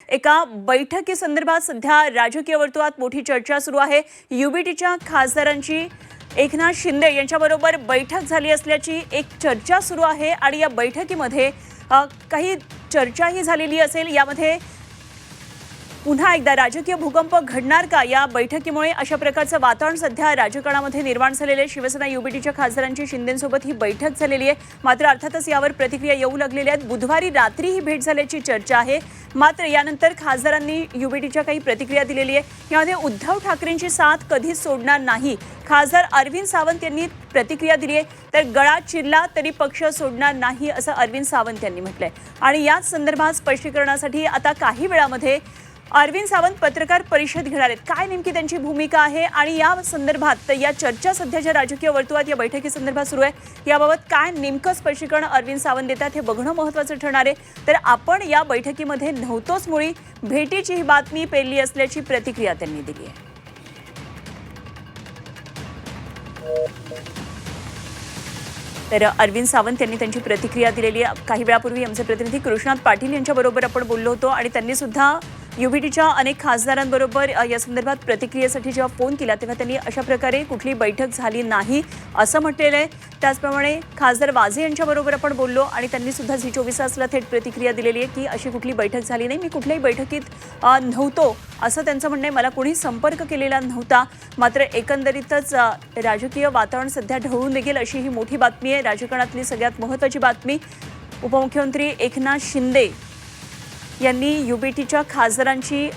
एका बैठकीसंदर्भात सध्या राजकीय वर्तुळात मोठी चर्चा सुरू आहे। युबीटीच्या खासदारांची एकनाथ शिंदे यांच्याबरोबर बैठक झाली असल्याची एक चर्चा सुरू आहे आणि या बैठकीमध्ये काही चर्चाही झालेली असेल। यामध्ये पुन्हा एकदा राजकीय भूकंप घडणार का या बैठकीमुळे अशा प्रकारचं वातावरण सध्या राजकारणामध्ये निर्माण झालेले आहे। शिवसेना युबीटीच्या खासदारांची शिंदेंसोबत ही बैठक झालेली आहे, मात्र अर्थातच यावर प्रतिक्रिया येऊ लागलेल्या आहेत। बुधवारी रात्री ही भेट झाल्याची चर्चा आहे, मात्र यानंतर खासदारांनी युबीटीच्या काही प्रतिक्रिया दिलेली आहे। यामध्ये उद्धव ठाकरेंची साथ कधीच सोडणार नाही खासदार अरविंद सावंत यांनी प्रतिक्रिया दिली आहे, तर गळा चिरला तरी पक्ष सोडणार नाही असं अरविंद सावंत यांनी म्हटलंय। आणि याच संदर्भात स्पष्टीकरणासाठी आता काही वेळामध्ये अरविंद सावंत पत्रकार परिषद घेणार आहेत। काय नेमकी त्यांची भूमिका आहे आणि या संदर्भात या चर्चा सध्याच्या राजकीय वर्तुळात या बैठकीसंदर्भात सुरू आहे, याबाबत काय नेमकं स्पष्टीकरण अरविंद सावंत देतात हे बघणं महत्त्वाचं ठरणार आहे। तर आपण या बैठकीमध्ये नव्हतोच, मुळी भेटीची ही बातमी पेलली असल्याची प्रतिक्रिया त्यांनी दिली आहे। तर अरविंद सावंत यांनी त्यांची प्रतिक्रिया दिलेली आहे। काही वेळापूर्वी आमचे प्रतिनिधी कृष्णात पाटील यांच्याबरोबर आपण बोललो होतो आणि त्यांनी सुद्धा युबीटीच्या अनेक खासदारांबरोबर या संदर्भात प्रतिक्रियेसाठी जेव्हा फोन केला तेव्हा त्यांनी अशा प्रकारे कुठली बैठक झाली नाही असं म्हटलेलं आहे। त्याचप्रमाणे खासदार वाजे यांच्याबरोबर आपण बोललो आणि त्यांनी सुद्धा झी24 तासला थेट प्रतिक्रिया दिलेली आहे की अशी कुठली बैठक झाली नाही, मी कुठल्याही बैठकीत नव्हतो असं त्यांचं म्हणणं आहे। मला कोणी संपर्क केलेला नव्हता, मात्र एकंदरीतच राजकीय वातावरण सध्या ढवळून निघेल अशी ही मोठी बातमी आहे। राजकारणातली सगळ्यात महत्त्वाची बातमी, उपमुख्यमंत्री एकनाथ शिंदे यांनी युबीटीच्या खासदारांची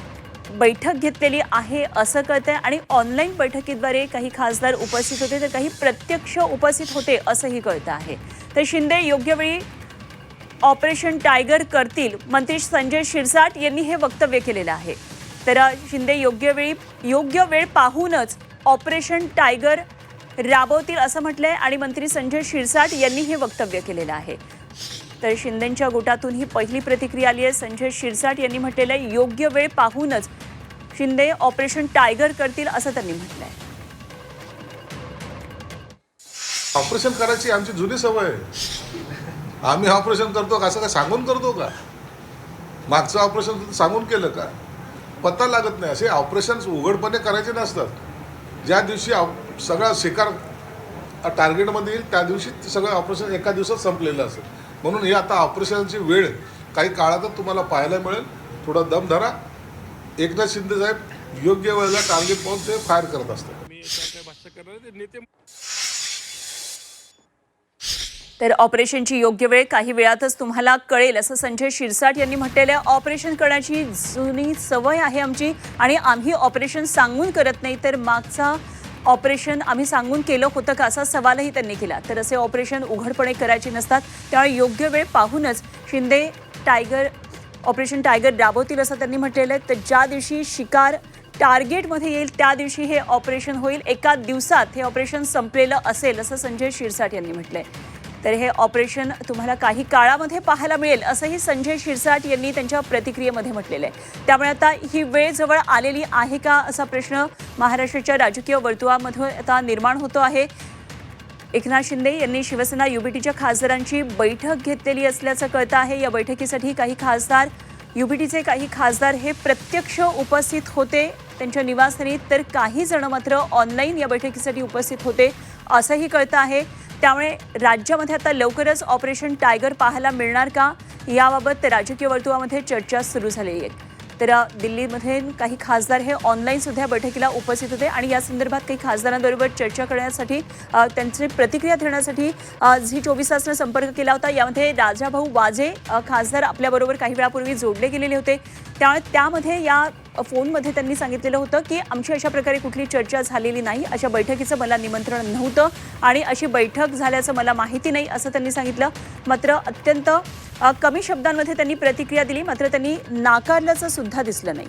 बैठक घेतलेली आहे असं कळतंय आणि ऑनलाईन बैठकीद्वारे काही खासदार उपस्थित होते तर काही प्रत्यक्ष उपस्थित होते असंही कळतं आहे। तर शिंदे योग्य वेळी ऑपरेशन टायगर करतील, मंत्री संजय शिरसाट यांनी हे वक्तव्य केलेलं आहे। तर शिंदे योग्य वेळ पाहूनच ऑपरेशन टायगर राबवतील असं म्हटलंय आणि मंत्री संजय शिरसाट यांनी हे वक्तव्य केलेलं आहे। तर शिंदेंच्या गोटातून ही पहिली प्रतिक्रिया आली आहे। संजय शिरसाट यांनी म्हटलेलं आहे योग्य वेळ पाहूनच शिंदे ऑपरेशन टायगर करतील असं त्यांनी म्हटलंय। ऑपरेशन करायची आमची जुनी सवय आहे। आम्ही ऑपरेशन करतो का, असं काय सांगून करतो का? मागचं ऑपरेशन सांगून केलं का? पत्ता लागत नाही। असे ऑपरेशन उघडपणे करायचे नसतात। ज्या दिवशी सगळा शिकार टार्गेटमध्ये येईल त्या दिवशी सगळं ऑपरेशन एका दिवसात संपलेलं असेल। म्हणून ही आता ऑपरेशनची वेळ काही काळातच तुम्हाला पाहायला मिळेल। थोडा दम धरा। एकनाथ शिंदे साहेब योग्य वेळेला टार्गेट पाहून ते फायर करत असतात। तर ऑपरेशनची योग्य वेळ काही वेळातच तुम्हाला कळेल असं संजय शिरसाट यांनी म्हटलेलं आहे। ऑपरेशन करण्याची जुनी सवय आहे आमची आणि आम्ही ऑपरेशन सांगून करत नाही, तर मागचा ऑपरेशन आम्ही सांगून केलं होतं का असा सवालही त्यांनी केला। तर असे ऑपरेशन उघडपणे करायचे नसतात, त्यामुळे योग्य वेळ पाहूनच शिंदे ऑपरेशन टायगर राबवतील असं त्यांनी म्हटलेलं आहे। तर ज्या दिवशी शिकार टार्गेटमध्ये येईल त्या दिवशी हे ऑपरेशन होईल, एका दिवसात हे ऑपरेशन संपलेलं असेल असं संजय शिरसाट यांनी म्हटलंय। तर हे ऑपरेशन तुम्हाला काही काळामध्ये पाहायला मिळेल असंही संजय शिरसाट यांनी त्यांच्या प्रतिक्रियेमध्ये म्हटलेलं आहे। त्यामुळे आता ही वेळ जवळ आलेली आहे का असा प्रश्न महाराष्ट्राच्या राजकीय वर्तुळामध्ये आता निर्माण होतो आहे। एकनाथ शिंदे यांनी शिवसेना युबीटीच्या खासदारांची बैठक घेतलेली असल्याचं कळतं आहे। या बैठकीसाठी युबीटीचे काही खासदार हे प्रत्यक्ष उपस्थित होते त्यांच्या निवासस्थानी, तर काही जण मात्र ऑनलाईन या बैठकीसाठी उपस्थित होते असंही कळतं आहे। त्यामुळे राज्यामध्ये आता लवकरच ऑपरेशन टायगर पाहायला मिळणार का याबाबत राजकीय वर्तुळामध्ये चर्चा सुरू झालेली आहे। तर दिल्लीमध्ये काही खासदार हे ऑनलाईन सुद्धा बैठकीला उपस्थित होते आणि या संदर्भात काही खासदारांबरोबर चर्चा करण्यासाठी त्यांची प्रतिक्रिया देण्यासाठी झी24 तासने संपर्क केला होता। यामध्ये राजाभाऊ वाजे खासदार आपल्याबरोबर काही वेळापूर्वी जोडले गेलेले होते। त्यामध्ये या फोनमध्ये त्यांनी सांगितलेलं होतं की आमची अशा प्रकारे कुठली चर्चा झालेली नाही, अशा बैठकीचं मला निमंत्रण नव्हतं आणि अशी बैठक झाल्याचं मला माहिती नाही असं त्यांनी सांगितलं। मात्र अत्यंत कमी शब्दांमध्ये त्यांनी प्रतिक्रिया दिली, मात्र त्यांनी नाकारल्याचं सुद्धा दिसलं नाही।